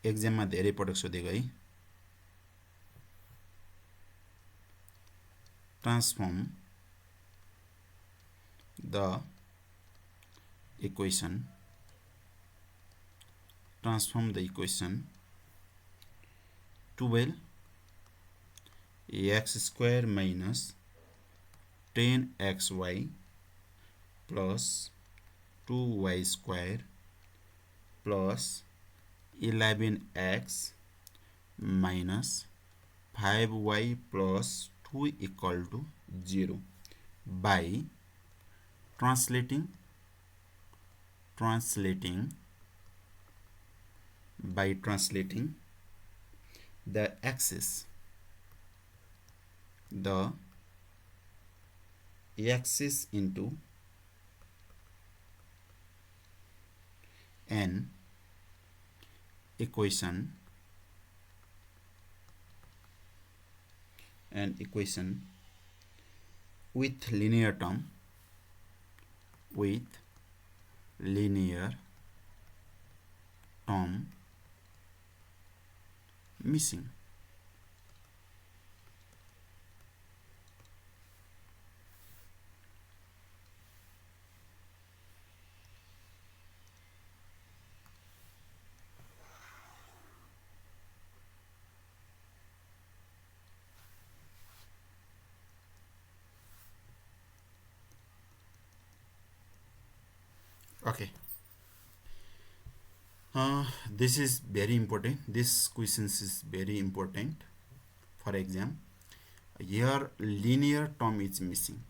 एक्जाममा धेरै पटक सोधेको है। Transform the equation 12 x square minus 10xy plus 2y square plus 11x minus 5y plus 2 equal to 0 by translating the axis into an equation with linear term missing. Okay. This is very important. This question is very important for exam. Here linear term is missing.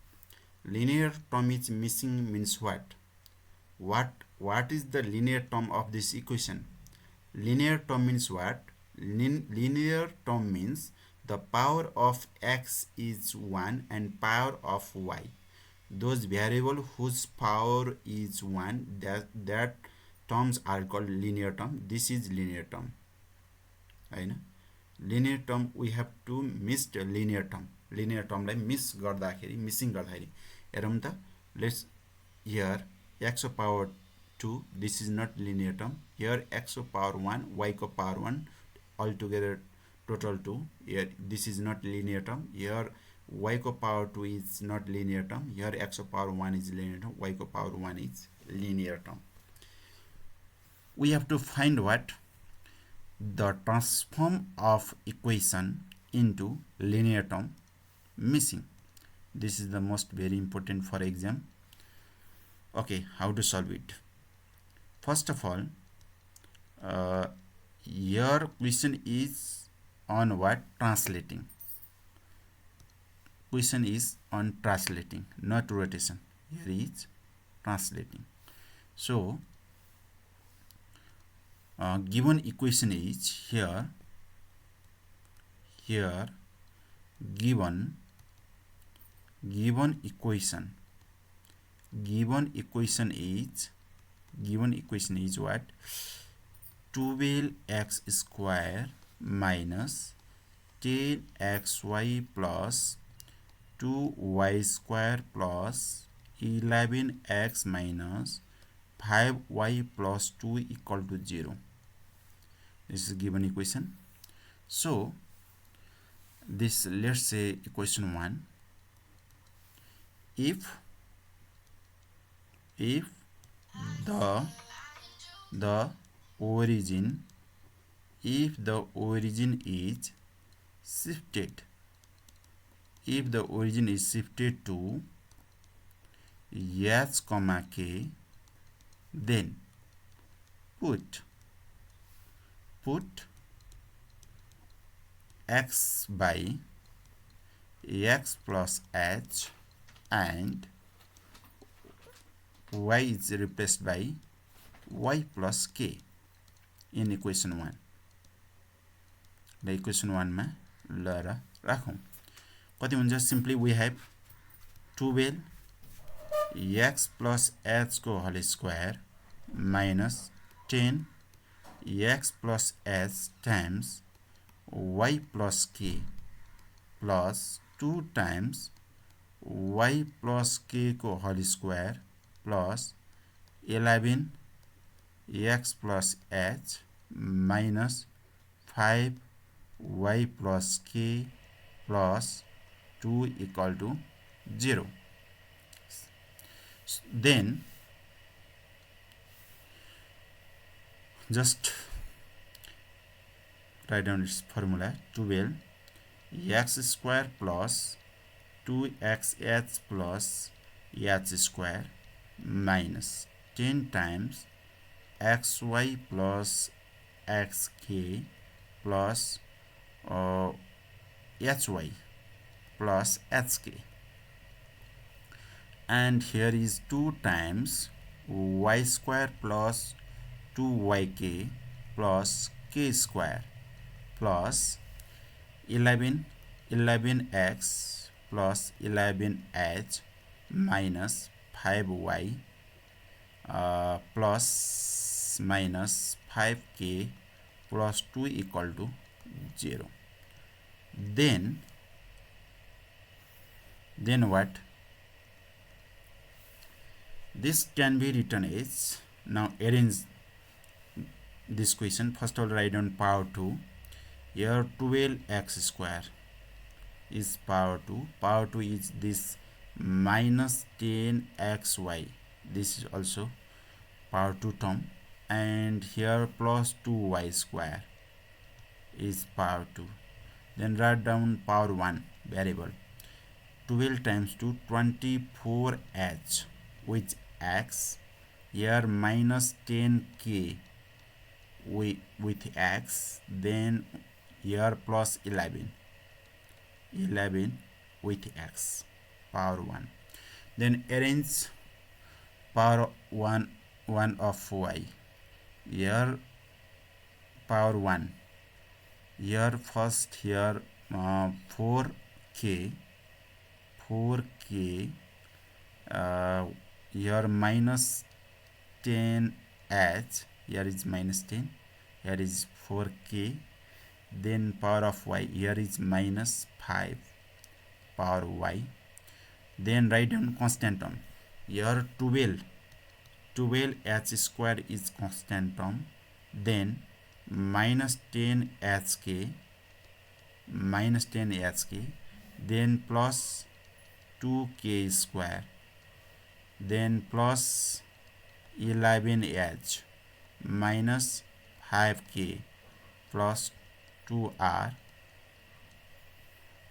Linear term is missing means what? What is the linear term of this equation? Linear term means what? Linear term means the power of x is 1 and power of y. Those variable whose power is 1, that terms are called linear term. This is linear term. हैन, linear term we have to miss the linear term. Linear term लाई miss गर्दाखेरि missing गर्दाखेरि हेरौँ त. Let's here x को power 2, this is not linear term. Here x को power 1, y को power 1, altogether total 2. Here this is not linear term. Here y को power 2 is not linear term. Here x को power 1 is linear term. Y को power 1 is linear term. We have to find what? The transform of equation into linear term missing. This is the most very important for exam. Okay, how to solve it? First of all, your question is on what? Translating. Question is on translating, not rotation. Here is translating. So given equation is here given equation is what? 12x square minus 10xy plus 2y square plus 11x minus 5y plus 2 equal to 0. This is given equation. So this, let's say equation 1, if the origin is shifted, to h comma k, then put x by x plus h and y is replaced by y plus k in equation 1. The equation 1 मा ल राखौं. कति हुन्छ? Simply we have 12 x plus h को whole square minus 10 x plus h times y plus k plus 2 times y plus k को whole square plus 11 x plus h minus 5y plus k plus 2 equal to 0. Then just write down its formula. 12 x square plus 2xh plus h square minus 10 times xy plus xk plus hy plus hk, and here is 2 times y square plus 2yk plus k square plus 11x plus 11h minus 5y plus minus 5k plus 2 equal to 0. Then what? This can be written as, now arrange this question. First of all, write down power 2. Here 12x square is power 2. Power 2 is this minus 10xy. This is also power 2 term. And here plus 2y square is power 2. Then write down power 1 variable. 12 times 2, 24h with x. Here minus 10k with x. Then here plus 11 with x, power 1. Then arrange power 1 of y. Here power 1. Here first here 4k here minus 10h, here is minus 10, here is 4k, then power of y, here is minus 5 power y. Then write down constant term. Here 12h square is constant term. Then minus 10hk, then plus 2k square, then plus 11h minus 5k plus 2r.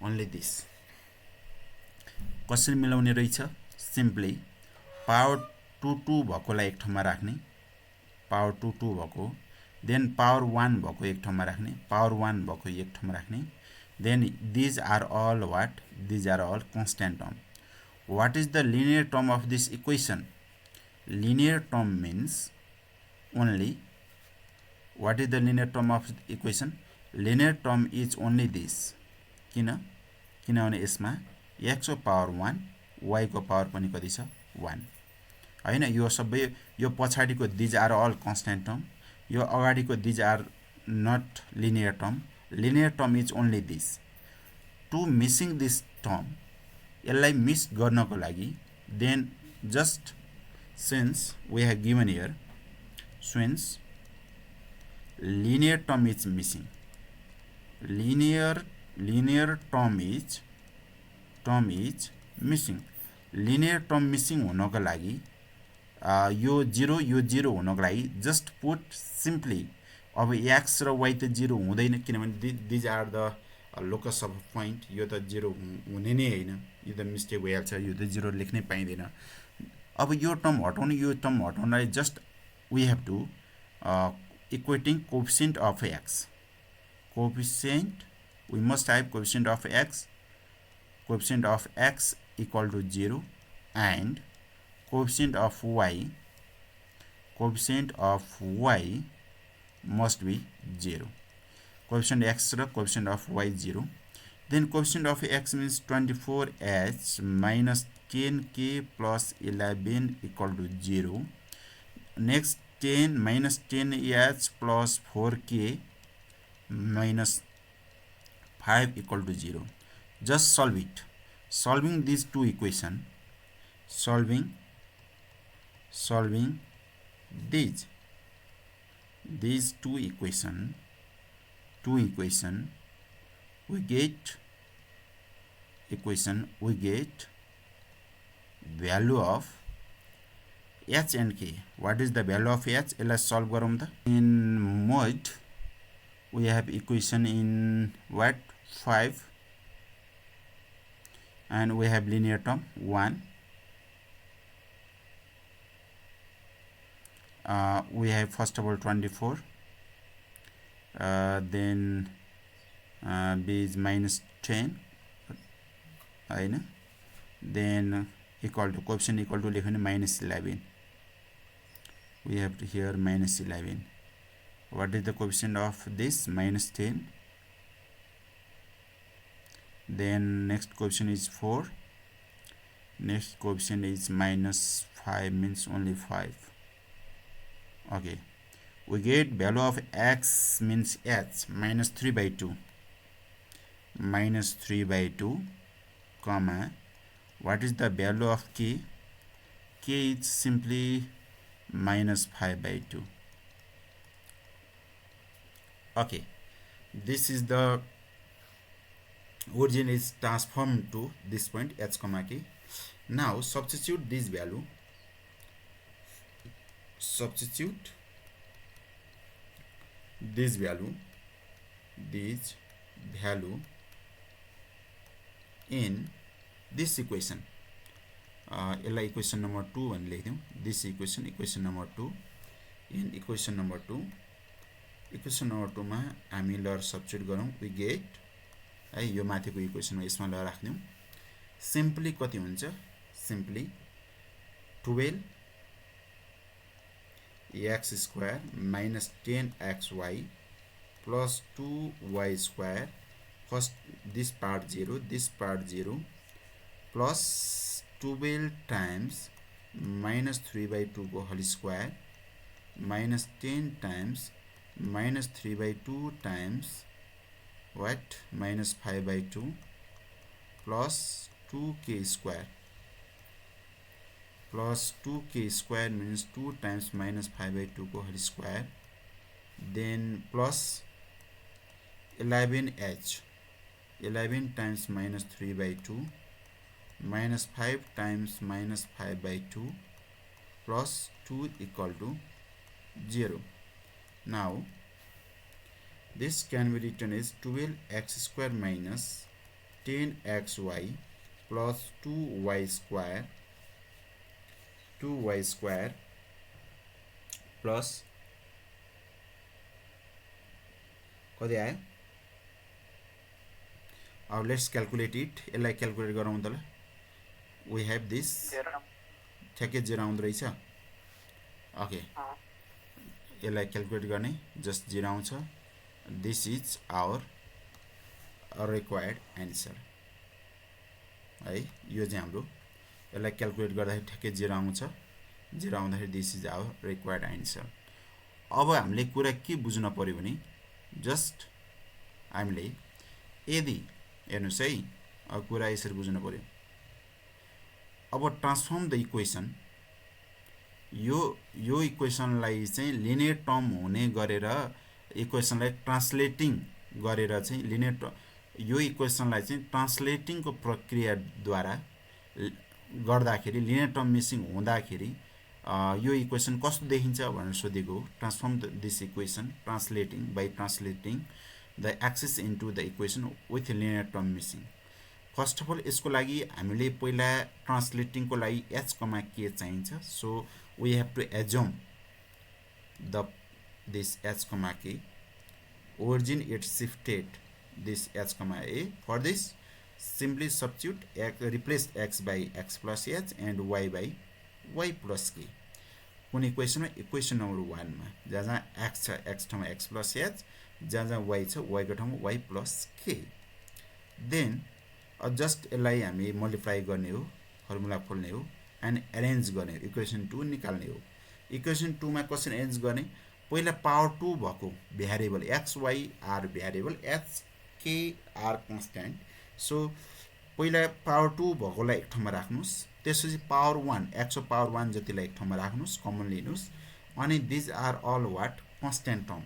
only this. कसरी मिलाउने रहेछ? Simply power 2 भएकोलाई एक ठाउँमा राख्ने, power 2 भएको, then power 1 भएको एक ठाउँमा राख्ने, पावर 1 भएको एक ठाउँमा राख्ने. Then these are all what? These are all constant term. What is the linear term of this equation? Linear term means only, what is the linear term of the equation? Linear term is only this. किनभने यसमा x को power 1, y को power पनि कति छ? 1. हैन, यो सबै, यो पछाडीको these are all constant term, यो अगाडिको these are not linear term. Linear term is only this. To missing this term, यसलाई मिस गर्नको लागि, then just since we have given here, since linear term is missing, linear term is missing. Linear term missing हुनको लागि यो 0 हुनको लागि just put simply, अब x र y त 0 हुँदैन किनभने these are the locus of point. यो त 0 हुने नै हैन, यो त मिस्टेक भइहाल्छ, यो त 0 लेख्नै पाइदैन. अब यो टर्म हटाउने, यो term हटाउनलाई just we have to equating coefficient of x. Coefficient, we must have coefficient of x. Coefficient of x equal to 0 and coefficient of y must be 0. Coefficient x र coefficient of y 0. Then coefficient of x means 24h minus 10k plus 11 equal to 0. Next 10 minus 10h plus 4k minus 5 equal to 0. Just solve it. Solving these two equations, solving these, these two equation, we get value of h and k. What is the value of h? Let's solve garom ta. In mod we have equation in what? 5, and we have linear term 1. We have first of all 24, then b is minus 10, then equal to coefficient equal to minus 11. We have to here minus 11. What is the coefficient of this? Minus 10. Then next coefficient is 4. Next coefficient is minus 5, means only 5. Okay, we get value of x means h minus 3 by 2, comma, what is the value of k? K is simply minus 5 by 2. Okay, this is the origin is transformed to this point h comma k. Now substitute this value, this value in this equation. Equation number 2 and लेख्यौं. This equation number 2. In equation number 2 मा हामी lot substitute गरौँ. We get है यो माथिको equation मा यसमा ल राख्दियौं. Simply कति हुन्छ? Simply 12 x square minus 10xy plus 2y square. First this part 0, plus 12 times minus 3 by 2 को whole square minus 10 times minus 3 by 2 times what? Minus 5 by 2 plus 2k square. Plus 2k square means 2 times minus 5 by 2 ko whole square. Then plus 11h. 11 times minus 3 by 2 minus 5 times minus 5 by 2 plus 2 equal to 0. Now this can be written as 12x square minus 10xy plus 2y square plus कति आयो? Now let's calculate it. यसलाई calculate गरौँ त ल. We have this ठ्याक्कै 0 आउँदो रहेछ. Okay, यसलाई क्याल्कुलेट गर्ने जस्ट 0 आउँछ. This is our required answer. है यो चाहिँ हाम्रो यसलाई क्याल्कुलेट गर्दाखेरि ठ्याक्कै 0 आउँछ. 0 आउँदाखेरि this is our required answer. अब हामीले कुरा के बुझ्न पर्यो भने जस्ट हामीले यदि हेर्नुस् है, अब कुरा यसरी बुझ्न पर्यो. अब ट्रान्सफर्म द इक्वेसन, यो इक्वेसनलाई चाहिँ लिनियर टर्म हुने गरेर इक्वेसनलाई ट्रान्सलेटिङ गरेर चाहिँ यो इक्वेसनलाई चाहिँ ट्रान्सलेटिङको प्रक्रियाद्वारा गर्दाखेरि लिनियर टर्म मिसिङ हुँदाखेरि यो इक्वेसन कस्तो देखिन्छ भनेर सोधेको. Transform this equation by translating the axis into the equation with linear term missing. First of all यसको लागि हामीले पहिला ट्रान्सलेटिङको लागि h कमा k चाहिन्छ. So we have to assume this h comma k. Origin it shifted this h comma a. For this simply substitute replace x by x plus h and y by y plus k. कुन equation? Equation number 1 मा जहाँ x छ x ठाउँमा x plus h, जहाँ y छ y को ठाउँमा y plus k. Then just यसलाई हामी मल्टिप्लाई गर्ने हो, फर्मुला खोल्ने हो एन्ड एरेन्ज गर्ने हो, इक्वेसन 2 निकाल्ने हो. इक्वेसन 2 मा कसरी एरेन्ज गर्ने? पहिला पावर 2 भएको variable x y are variable, h k are constant. So पहिला पावर 2 भएकोलाई एक ठाउँमा राख्नुस्, त्यसपछि पावर 1 x को पावर 1 जतिलाई एक ठाउँमा राख्नुस्, कमन लिनुस्, अनि these are all what constant term,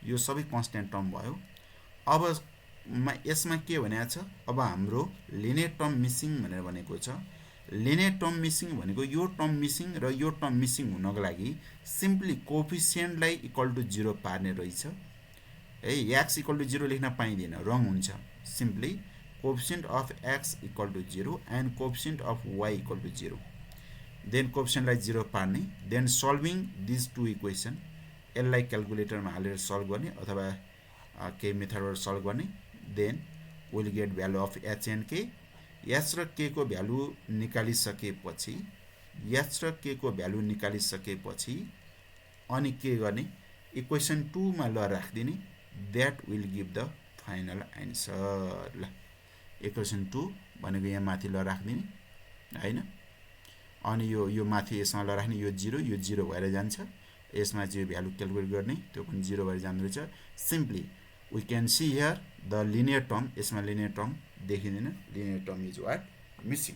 यो सबै कन्स्ट्यान्ट टर्म भयो। अब यसमा के भनेको छ, अब हाम्रो लिनियर टर्म मिसिङ भनेर भनेको छ। लिनियर टर्म मिसिङ भनेको यो टर्म मिसिङ र यो टर्म मिसिङ हुनको लागि सिम्पली कोफिसियन्टलाई इक्वल टु 0 पार्ने रहेछ है। एक्स इक्वल टु 0 लेख्न पाइँदैन, रङ हुन्छ। Simply coefficient of X equal to 0 and coefficient of Y equal to 0, then कोफिसियन्टलाई 0 पार्ने, then solving this two equation, यसलाई क्यालकुलेटरमा हालेर सल्भ गर्ने अथवा केही मेथडबाट सल्भ गर्ने, then will get value of H and K. H र के को भ्यालु निकालिसकेपछि, एच र के को भ्यालु निकालिसकेपछि अनि के गर्ने, इक्वेसन 2 मा ल राखिदिने, that will give the final answer. ल इक्वेसन 2 भनेको यहाँ माथि ल राखिदिने हैन, अनि यो माथि यसमा ल राख्ने, यो 0 यो 0 भएर जान्छ, यसमा चाहिँ भ्यालु क्यालकुलेट गर्ने त्यो पनि 0 भएर जाँदो रहेछ। Simply we can see here the linear term, यसमा लिनियर टर्म देखिँदैन, linear term is what missing.